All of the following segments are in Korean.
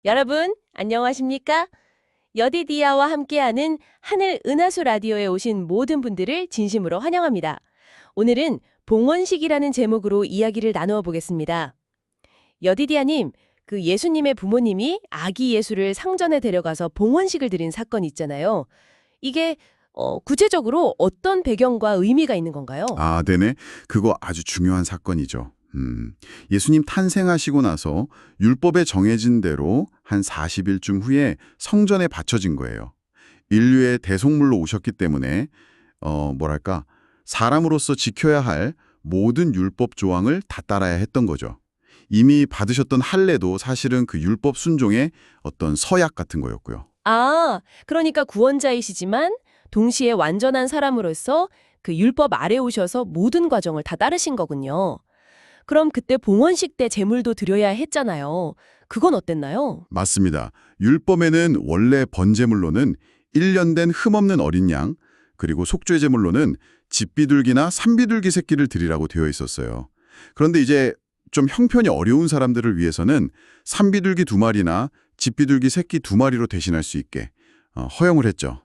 여러분, 안녕하십니까? 여디디아와 함께하는 하늘 은하수 라디오에 오신 모든 분들을 진심으로 환영합니다. 오늘은 봉헌식이라는 제목으로 이야기를 나누어 보겠습니다. 여디디아님, 그 예수님의 부모님이 아기 예수를 상전에 데려가서 봉헌식을 드린 사건이 있잖아요. 이게 구체적으로 어떤 배경과 의미가 있는 건가요? 네네. 그거 아주 중요한 사건이죠. 예수님 탄생하시고 나서 율법에 정해진 대로 한 40일쯤 후에 성전에 바쳐진 거예요. 인류의 대속물로 오셨기 때문에 뭐랄까 사람으로서 지켜야 할 모든 율법 조항을 다 따라야 했던 거죠. 이미 받으셨던 할례도 사실은 그 율법 순종의 어떤 서약 같은 거였고요. 그러니까 구원자이시지만 동시에 완전한 사람으로서 그 율법 아래 오셔서 모든 과정을 다 따르신 거군요. 그럼 그때 봉헌식 때 제물도 드려야 했잖아요. 그건 어땠나요? 맞습니다. 율법에는 원래 번제물로는 1년 된 흠없는 어린 양, 그리고 속죄 제물로는 집비둘기나 산비둘기 새끼를 드리라고 되어 있었어요. 그런데 이제 좀 형편이 어려운 사람들을 위해서는 산비둘기 2마리나 집비둘기 새끼 2마리로 대신할 수 있게 허용을 했죠.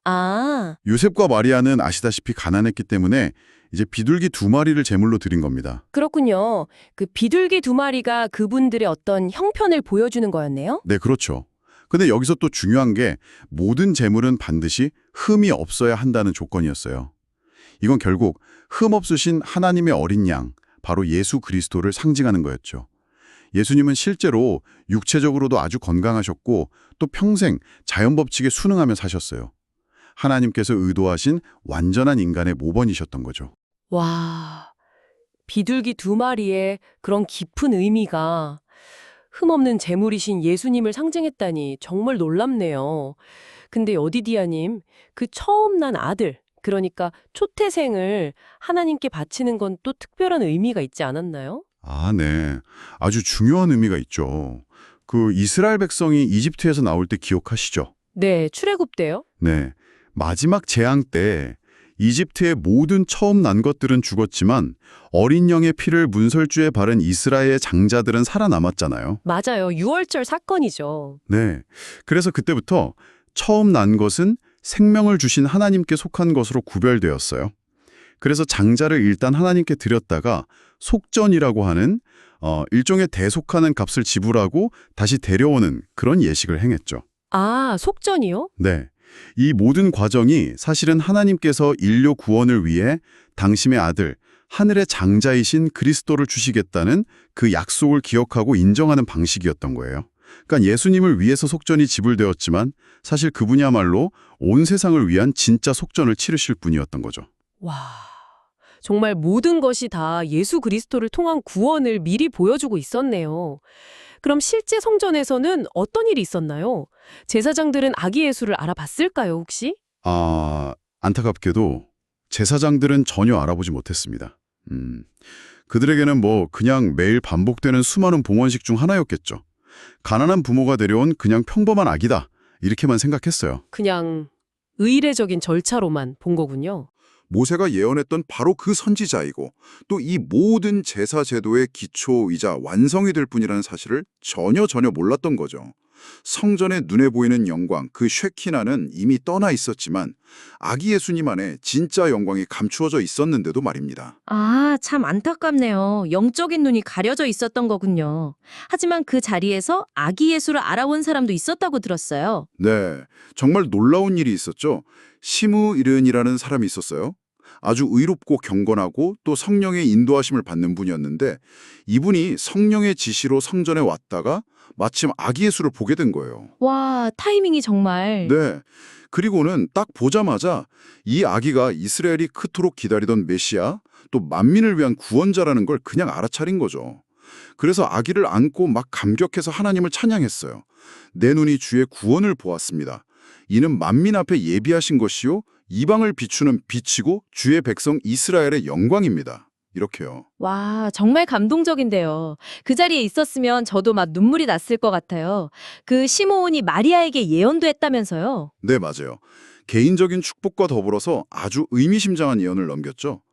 요셉과 마리아는 아시다시피 가난했기 때문에 이제 비둘기 2마리를 제물로 드린 겁니다. 그렇군요. 그 비둘기 2마리가 그분들의 어떤 형편을 보여주는 거였네요? 네, 그렇죠. 근데 여기서 또 중요한 게 모든 제물은 반드시 흠이 없어야 한다는 조건이었어요. 이건 결국 흠 없으신 하나님의 어린 양, 바로 예수 그리스도를 상징하는 거였죠. 예수님은 실제로 육체적으로도 아주 건강하셨고 또 평생 자연 법칙에 순응하며 사셨어요. 하나님께서 의도하신 완전한 인간의 모범이셨던 거죠. 와, 비둘기 2마리에 그런 깊은 의미가 흠없는 제물이신 예수님을 상징했다니 정말 놀랍네요. 근데 여디디아님, 그 처음 난 아들, 그러니까 초태생을 하나님께 바치는 건 또 특별한 의미가 있지 않았나요? 네. 아주 중요한 의미가 있죠. 그 이스라엘 백성이 이집트에서 나올 때 기억하시죠? 네, 출애굽 때요? 네. 마지막 재앙 때 이집트의 모든 처음 난 것들은 죽었지만 어린 양의 피를 문설주에 바른 이스라엘의 장자들은 살아남았잖아요. 맞아요. 6월절 사건이죠. 네. 그래서 그때부터 처음 난 것은 생명을 주신 하나님께 속한 것으로 구별되었어요. 그래서 장자를 일단 하나님께 드렸다가 속전이라고 하는 일종의 대속하는 값을 지불하고 다시 데려오는 그런 예식을 행했죠. 속전이요? 네. 이 모든 과정이 사실은 하나님께서 인류 구원을 위해 당신의 아들, 하늘의 장자이신 그리스도를 주시겠다는 그 약속을 기억하고 인정하는 방식이었던 거예요. 그러니까 예수님을 위해서 속전이 지불되었지만 사실 그분이야말로 온 세상을 위한 진짜 속전을 치르실 분이었던 거죠. 와, 정말 모든 것이 다 예수 그리스도를 통한 구원을 미리 보여주고 있었네요. 그럼 실제 성전에서는 어떤 일이 있었나요? 제사장들은 아기 예수를 알아봤을까요, 혹시? 안타깝게도 제사장들은 전혀 알아보지 못했습니다. 그들에게는 그냥 매일 반복되는 수많은 봉헌식 중 하나였겠죠. 가난한 부모가 데려온 그냥 평범한 아기다. 이렇게만 생각했어요. 그냥 의례적인 절차로만 본 거군요. 모세가 예언했던 바로 그 선지자이고 또 이 모든 제사 제도의 기초이자 완성이 될 분이라는 사실을 전혀 몰랐던 거죠. 성전의 눈에 보이는 영광, 그 쉐키나는 이미 떠나 있었지만 아기 예수님 안에 진짜 영광이 감추어져 있었는데도 말입니다. 참 안타깝네요. 영적인 눈이 가려져 있었던 거군요. 하지만 그 자리에서 아기 예수를 알아온 사람도 있었다고 들었어요. 네, 정말 놀라운 일이 있었죠. 시므이른이라는 사람이 있었어요. 아주 의롭고 경건하고 또 성령의 인도하심을 받는 분이었는데 이분이 성령의 지시로 성전에 왔다가 마침 아기 예수를 보게 된 거예요. 와, 타이밍이 정말. 네. 그리고는 딱 보자마자 이 아기가 이스라엘이 그토록 기다리던 메시아, 또 만민을 위한 구원자라는 걸 그냥 알아차린 거죠. 그래서 아기를 안고 막 감격해서 하나님을 찬양했어요. 내 눈이 주의 구원을 보았습니다. 이는 만민 앞에 예비하신 것이요 이방을 비추는 빛이고 주의 백성 이스라엘의 영광입니다. 이렇게요. 와, 정말 감동적인데요. 그 자리에 있었으면 저도 막 눈물이 났을 것 같아요. 그 시므온이 마리아에게 예언도 했다면서요? 네, 맞아요. 개인적인 축복과 더불어서 아주 의미심장한 예언을 넘겼죠.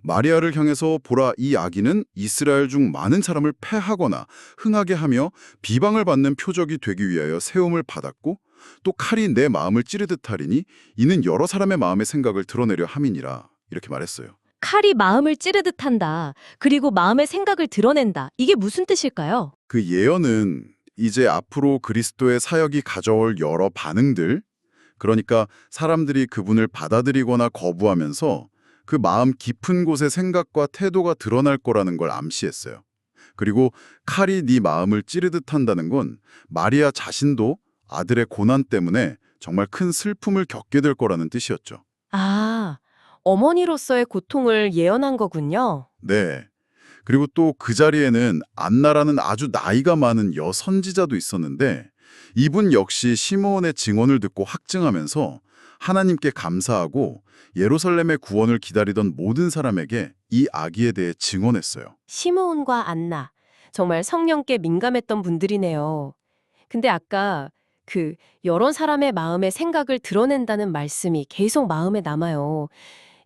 마리아를 향해서 보라 이 아기는 이스라엘 중 많은 사람을 패하거나 흥하게 하며 비방을 받는 표적이 되기 위하여 세움을 받았고 또 칼이 내 마음을 찌르듯 하리니 이는 여러 사람의 마음의 생각을 드러내려 함이니라 이렇게 말했어요. 칼이 마음을 찌르듯 한다. 그리고 마음의 생각을 드러낸다. 이게 무슨 뜻일까요? 그 예언은 이제 앞으로 그리스도의 사역이 가져올 여러 반응들, 그러니까 사람들이 그분을 받아들이거나 거부하면서 그 마음 깊은 곳의 생각과 태도가 드러날 거라는 걸 암시했어요. 그리고 칼이 네 마음을 찌르듯 한다는 건 마리아 자신도 아들의 고난 때문에 정말 큰 슬픔을 겪게 될 거라는 뜻이었죠. 아, 어머니로서의 고통을 예언한 거군요. 네. 그리고 또 그 자리에는 안나라는 아주 나이가 많은 여선지자도 있었는데 이분 역시 시므온의 증언을 듣고 확증하면서 하나님께 감사하고 예루살렘의 구원을 기다리던 모든 사람에게 이 아기에 대해 증언했어요. 시므온과 안나, 정말 성령께 민감했던 분들이네요. 근데 아까 여러 사람의 마음의 생각을 드러낸다는 말씀이 계속 마음에 남아요.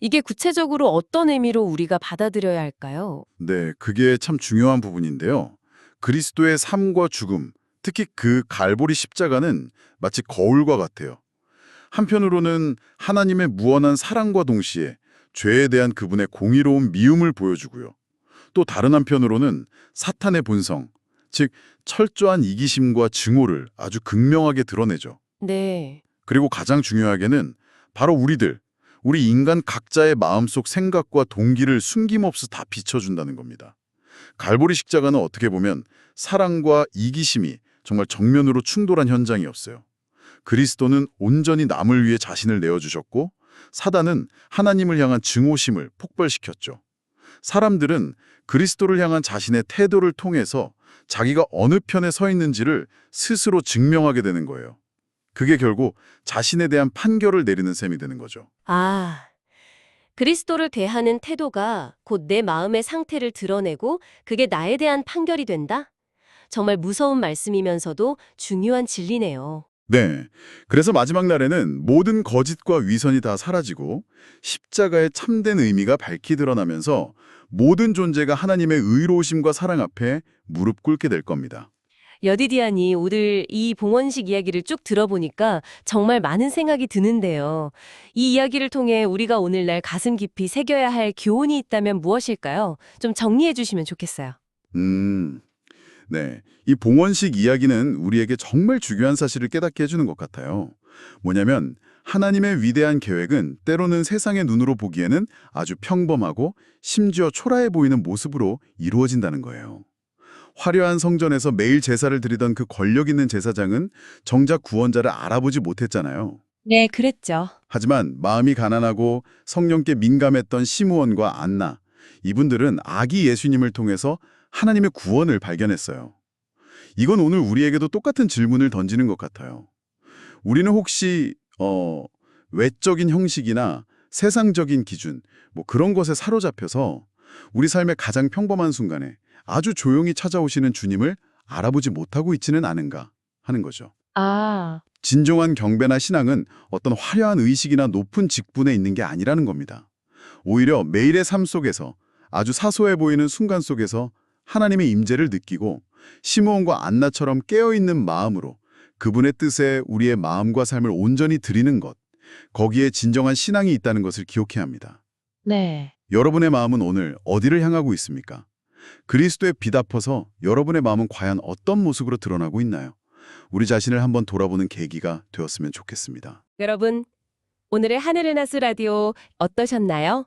이게 구체적으로 어떤 의미로 우리가 받아들여야 할까요? 네, 그게 참 중요한 부분인데요. 그리스도의 삶과 죽음, 특히 그 갈보리 십자가는 마치 거울과 같아요. 한편으로는 하나님의 무한한 사랑과 동시에 죄에 대한 그분의 공의로운 미움을 보여주고요. 또 다른 한편으로는 사탄의 본성, 즉 철저한 이기심과 증오를 아주 극명하게 드러내죠. 네. 그리고 가장 중요하게는 바로 우리 인간 각자의 마음속 생각과 동기를 숨김없이 다 비춰준다는 겁니다. 갈보리 십자가는 어떻게 보면 사랑과 이기심이 정말 정면으로 충돌한 현장이었어요. 그리스도는 온전히 남을 위해 자신을 내어주셨고 사단은 하나님을 향한 증오심을 폭발시켰죠. 사람들은 그리스도를 향한 자신의 태도를 통해서 자기가 어느 편에 서 있는지를 스스로 증명하게 되는 거예요. 그게 결국 자신에 대한 판결을 내리는 셈이 되는 거죠. 아, 그리스도를 대하는 태도가 곧 내 마음의 상태를 드러내고 그게 나에 대한 판결이 된다? 정말 무서운 말씀이면서도 중요한 진리네요. 네. 그래서 마지막 날에는 모든 거짓과 위선이 다 사라지고 십자가의 참된 의미가 밝히 드러나면서 모든 존재가 하나님의 의로우심과 사랑 앞에 무릎 꿇게 될 겁니다. 여디디안이 오늘 이 봉헌식 이야기를 쭉 들어보니까 정말 많은 생각이 드는데요. 이 이야기를 통해 우리가 오늘날 가슴 깊이 새겨야 할 교훈이 있다면 무엇일까요? 좀 정리해 주시면 좋겠어요. 네. 이 봉헌식 이야기는 우리에게 정말 중요한 사실을 깨닫게 해주는 것 같아요. 뭐냐면 하나님의 위대한 계획은 때로는 세상의 눈으로 보기에는 아주 평범하고 심지어 초라해 보이는 모습으로 이루어진다는 거예요. 화려한 성전에서 매일 제사를 드리던 그 권력 있는 제사장은 정작 구원자를 알아보지 못했잖아요. 네, 그랬죠. 하지만 마음이 가난하고 성령께 민감했던 시므온과 안나, 이분들은 아기 예수님을 통해서 하나님의 구원을 발견했어요. 이건 오늘 우리에게도 똑같은 질문을 던지는 것 같아요. 우리는 혹시 외적인 형식이나 세상적인 기준, 그런 것에 사로잡혀서 우리 삶의 가장 평범한 순간에 아주 조용히 찾아오시는 주님을 알아보지 못하고 있지는 않은가 하는 거죠. 아, 진정한 경배나 신앙은 어떤 화려한 의식이나 높은 직분에 있는 게 아니라는 겁니다. 오히려 매일의 삶 속에서 아주 사소해 보이는 순간 속에서 하나님의 임재를 느끼고 시므온과 안나처럼 깨어있는 마음으로 그분의 뜻에 우리의 마음과 삶을 온전히 드리는 것, 거기에 진정한 신앙이 있다는 것을 기억해야 합니다. 네. 여러분의 마음은 오늘 어디를 향하고 있습니까? 그리스도의 빛 앞서서 여러분의 마음은 과연 어떤 모습으로 드러나고 있나요? 우리 자신을 한번 돌아보는 계기가 되었으면 좋겠습니다. 여러분, 오늘의 하늘을 나수 라디오 어떠셨나요?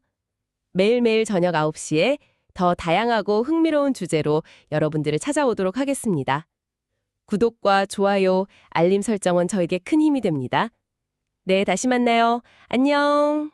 매일매일 저녁 9시에 더 다양하고 흥미로운 주제로 여러분들을 찾아오도록 하겠습니다. 구독과 좋아요, 알림 설정은 저에게 큰 힘이 됩니다. 네, 다시 만나요. 안녕.